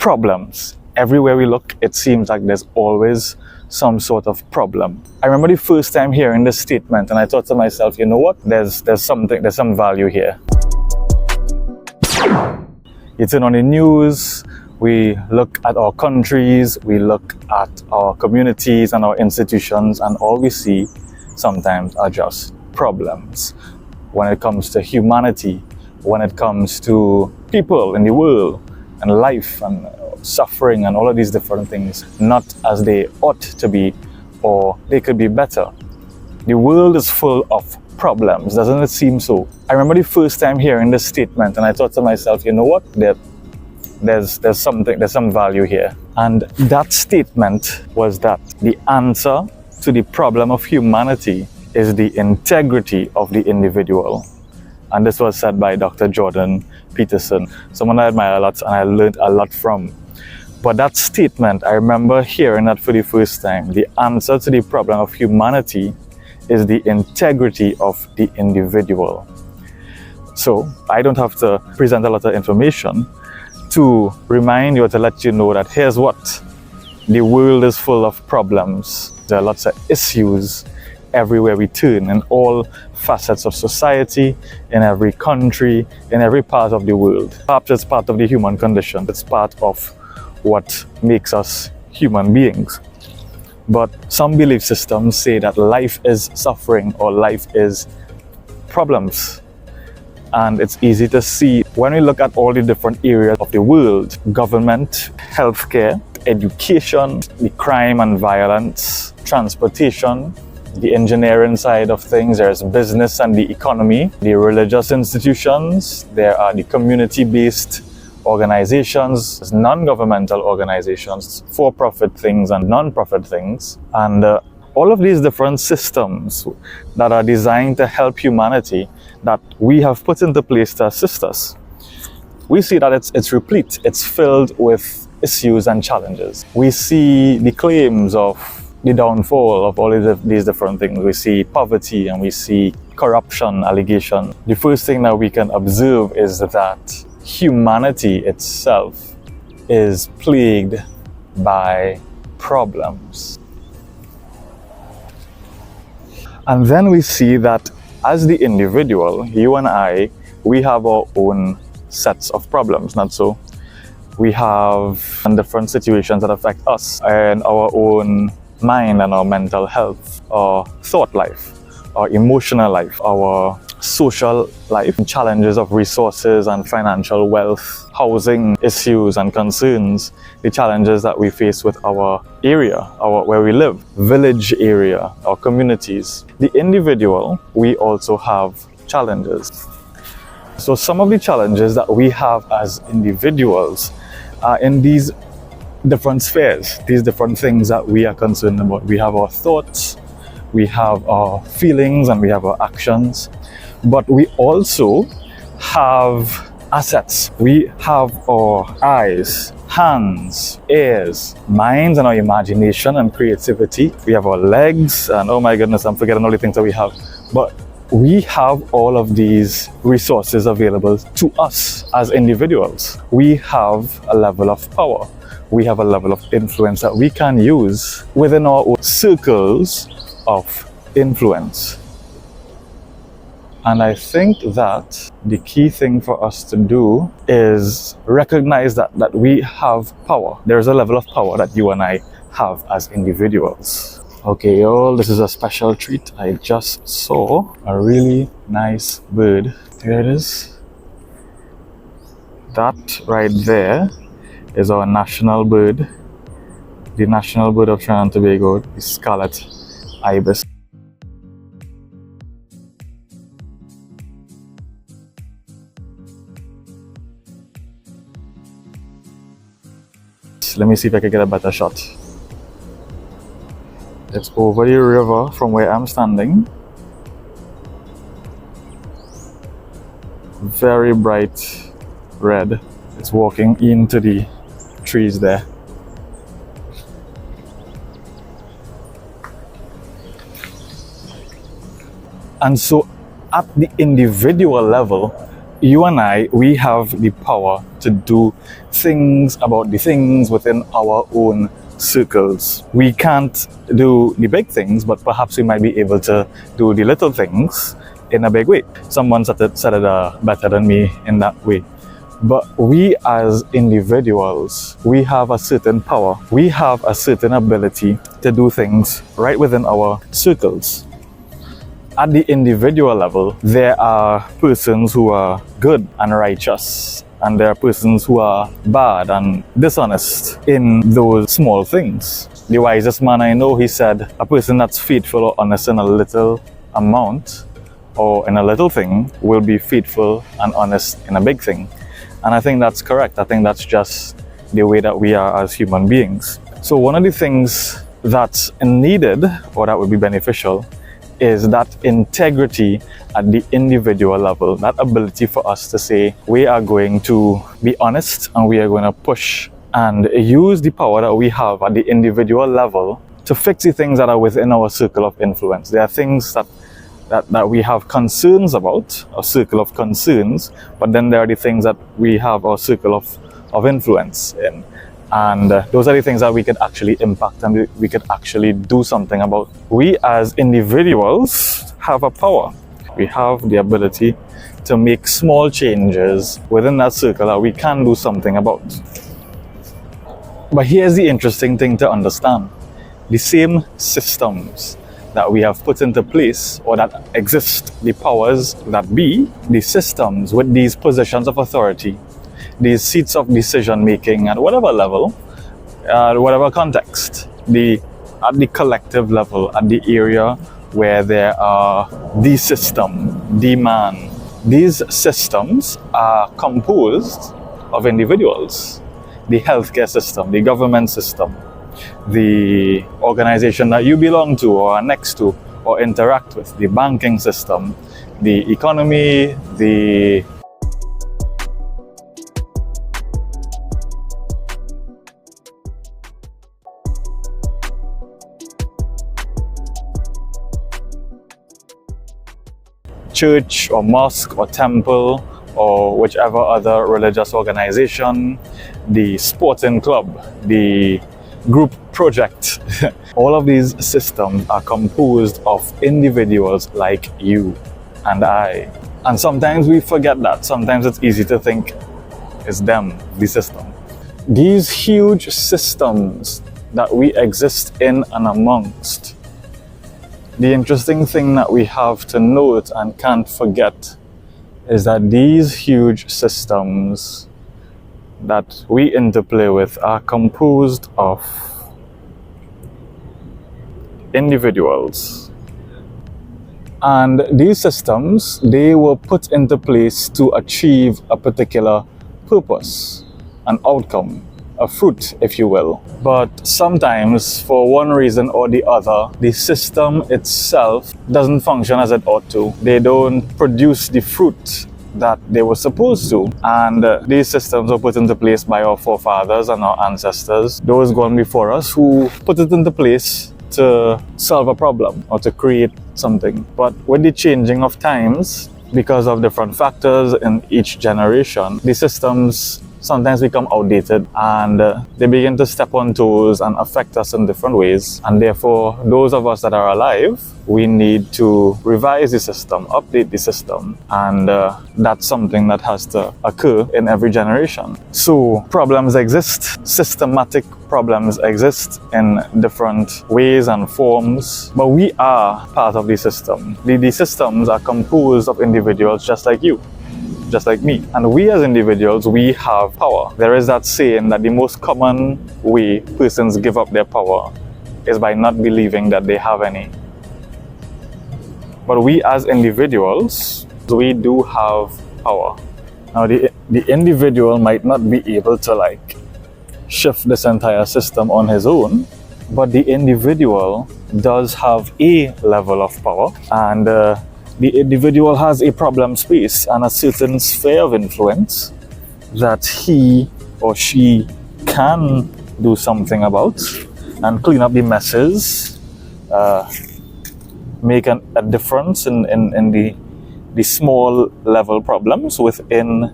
problems. Everywhere we look, it seems like there's always some sort of problem. I remember the first time hearing this statement and I thought to myself, you know what, there's some value here. You turn on the news, we look at our countries, we look at our communities and our institutions, and all we see sometimes are just problems. When it comes to humanity, when it comes to people in the world and life and suffering and all of these different things, not as they ought to be, or they could be better. The world is full of problems, doesn't it seem so? I remember the first time hearing this statement and I thought to myself, you know what, there's some value here. And that statement was that the answer to the problem of humanity is the integrity of the individual. And this was said by Dr. Jordan Peterson, someone I admire a lot and I learned a lot from. But that statement, I remember hearing that for the first time. The answer to the problem of humanity is the integrity of the individual. So I don't have to present a lot of information to remind you or to let you know that here's what. The world is full of problems. There are lots of issues everywhere we turn, in all facets of society, in every country, in every part of the world. Perhaps it's part of the human condition. It's part of what makes us human beings. But some belief systems say that life is suffering or life is problems. And it's easy to see when we look at all the different areas of the world: government, healthcare, education, the crime and violence, transportation, the engineering side of things, there's business and the economy, the religious institutions, there are the community-based organizations, non-governmental organizations, for-profit things and non-profit things. And all of these different systems that are designed to help humanity, that we have put into place to assist us, we see that it's replete, it's filled with issues and challenges. We see the claims of the downfall of all of these different things. We see poverty and we see corruption allegation. The first thing that we can observe is that humanity itself is plagued by problems. And then we see that as the individual, you and I, we have our own sets of problems, not so? We have different situations that affect us and our own mind and our mental health, our thought life, our emotional life, our social life, challenges of resources and financial wealth, housing issues and concerns, the challenges that we face with our area, where we live, village area, our communities. The individual, we also have challenges. So some of the challenges that we have as individuals are in these different spheres, these different things that we are concerned about. We have our thoughts, we have our feelings, and we have our actions. But we also have assets. We have our eyes, hands, ears, minds, and our imagination and creativity. We have our legs, and oh my goodness, I'm forgetting all the things that we have. But we have all of these resources available to us as individuals. We have a level of power. We have a level of influence that we can use within our own circles of influence. And I think that the key thing for us to do is recognize that we have power. There's a level of power that you and I have as individuals. Okay, y'all, this is a special treat. I just saw a really nice bird. There it is. That right there is our national bird, the national bird of Trinidad and Tobago, the scarlet ibis. Let me see if I can get a better shot. It's over the river from where I'm standing. Very bright red. It's walking into the trees there. And so at the individual level, you and I, we have the power to do things about the things within our own circles. We can't do the big things, but perhaps we might be able to do the little things in a big way. Someone said it better than me in that way. But we as individuals, we have a certain power. We have a certain ability to do things right within our circles. At the individual level, there are persons who are good and righteous, and there are persons who are bad and dishonest in those small things. The wisest man I know, he said, a person that's faithful or honest in a little amount or in a little thing will be faithful and honest in a big thing. And I think that's correct. I think that's just the way that we are as human beings. So one of the things that's needed, or that would be beneficial, is that integrity at the individual level, that ability for us to say, we are going to be honest and we are going to push and use the power that we have at the individual level to fix the things that are within our circle of influence. There are things that we have concerns about, a circle of concerns, but then there are the things that we have our circle of influence in. And those are the things that we could actually impact and we could actually do something about. We as individuals have a power. We have the ability to make small changes within that circle that we can do something about. But here's the interesting thing to understand. The same systems that we have put into place or that exist, the powers that be, the systems with these positions of authority, these seats of decision making at whatever level, whatever context, at the collective level, at the area where there are the system, the man. These systems are composed of individuals. The healthcare system, the government system, the organization that you belong to or are next to or interact with, the banking system, the economy, the church or mosque or temple or whichever other religious organization, the sporting club, the group project. All of these systems are composed of individuals like you and I. And sometimes we forget that. Sometimes it's easy to think it's them, the system. These huge systems that we exist in and amongst, the interesting thing that we have to note and can't forget is that these huge systems that we interplay with are composed of individuals. And these systems, they were put into place to achieve a particular purpose, an outcome, a fruit, if you will. But sometimes, for one reason or the other, the system itself doesn't function as it ought to. They don't produce the fruit that they were supposed to. And these systems were put into place by our forefathers and our ancestors, those gone before us, who put it into place to solve a problem or to create something. But with the changing of times, because of different factors in each generation, the systems sometimes become outdated and they begin to step on toes and affect us in different ways. And therefore, those of us that are alive, we need to revise the system, update the system. And that's something that has to occur in every generation. So problems exist, systematic problems exist in different ways and forms, but we are part of the system. The systems are composed of individuals just like you, just like me. And we as individuals, we have power. There is that saying that the most common way persons give up their power is by not believing that they have any. But we as individuals, we do have power. Now the individual might not be able to shift this entire system on his own, but the individual does have a level of power, and the individual has a problem space and a certain sphere of influence that he or she can do something about and clean up the messes, make a difference in the small level problems within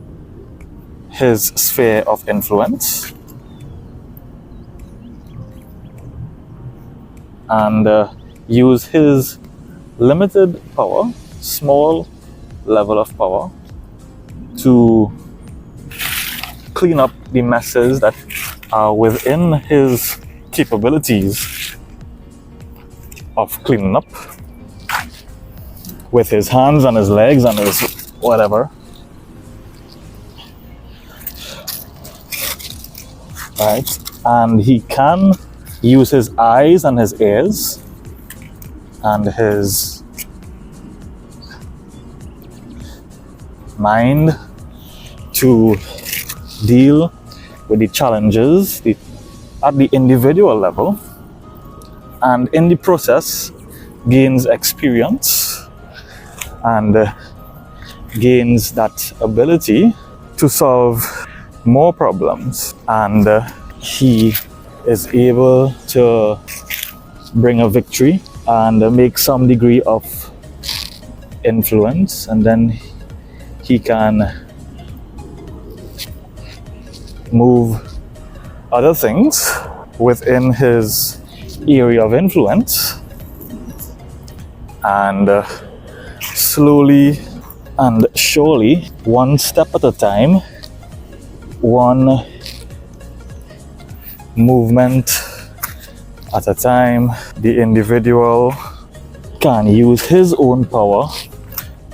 his sphere of influence, and use his limited power, small level of power, to clean up the messes that are within his capabilities of cleaning up with his hands and his legs and his whatever. Right? And he can use his eyes and his ears and his mind to deal with the challenges at the individual level, and in the process gains experience and gains that ability to solve more problems, and he is able to bring a victory and make some degree of influence, and then he can move other things within his area of influence, and slowly and surely, one step at a time, one movement at a time, the individual can use his own power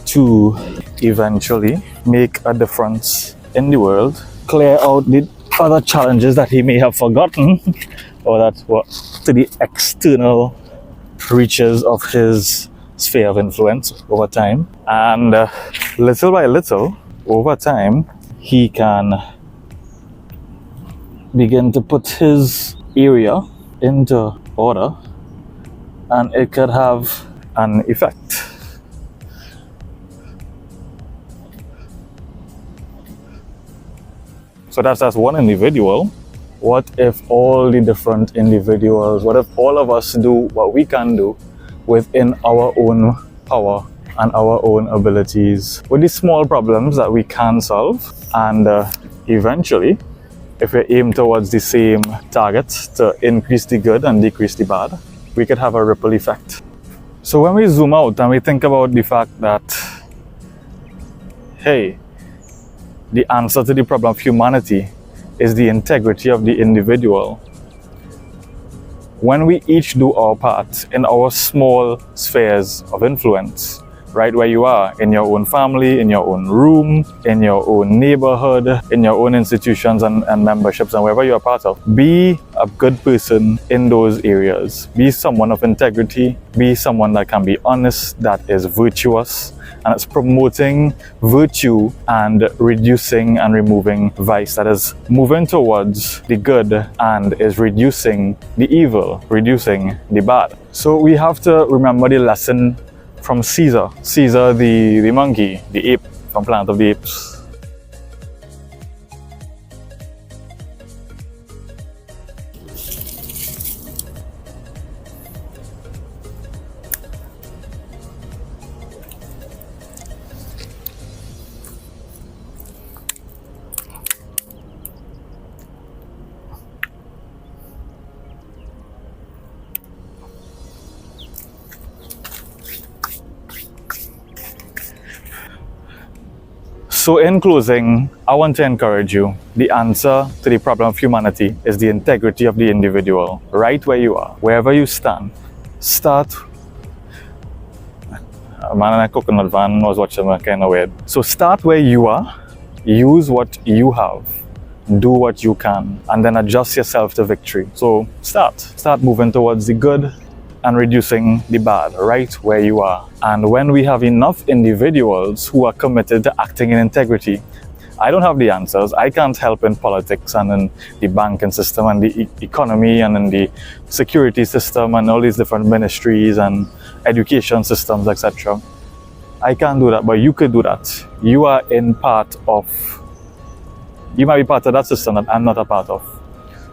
to eventually make a difference in the world, clear out the other challenges that he may have forgotten or that were to the external reaches of his sphere of influence over time. And little by little, over time, he can begin to put his area into order, and it could have an effect. So that's one individual. What if all the different individuals, what if all of us do what we can do within our own power and our own abilities with the small problems that we can solve, and eventually, if we aim towards the same target to increase the good and decrease the bad, we could have a ripple effect. So when we zoom out and we think about the fact that, hey, the answer to the problem of humanity is the integrity of the individual. When we each do our part in our small spheres of influence, right where you are, in your own family, in your own room, in your own neighborhood, in your own institutions and memberships and wherever you're part of, be a good person in those areas. Be someone of integrity, be someone that can be honest, that is virtuous, and it's promoting virtue and reducing and removing vice, that is moving towards the good and is reducing the evil, reducing the bad. So we have to remember the lesson from Caesar the monkey, the ape from Planet of the Apes. So in closing, I want to encourage you. The answer to the problem of humanity is the integrity of the individual. Right where you are, wherever you stand, start. A man in a coconut van was watching me kind of weird. So start where you are, use what you have, do what you can, and then adjust yourself to victory. So start moving towards the good and reducing the bad right where you are. And when we have enough individuals who are committed to acting in integrity, I don't have the answers. I can't help in politics and in the banking system and the economy and in the security system and all these different ministries and education systems, etc. I can't do that, but you could do that. You are in part of, you might be part of that system that I'm not a part of.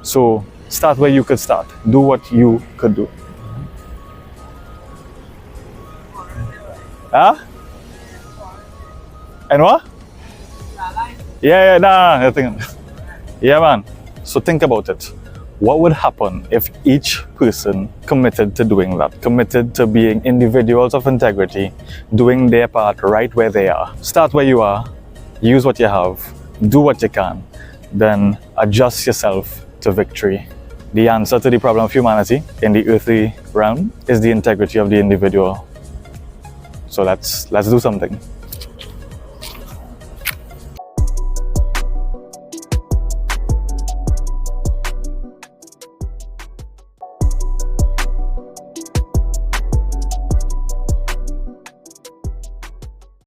So start where you could start. Do what you could do. And what? Yeah, nah, I think. Yeah, man. So think about it. What would happen if each person committed to doing that, committed to being individuals of integrity, doing their part right where they are? Start where you are, use what you have, do what you can, then adjust yourself to victory. The answer to the problem of humanity in the earthly realm is the integrity of the individual. So let's do something.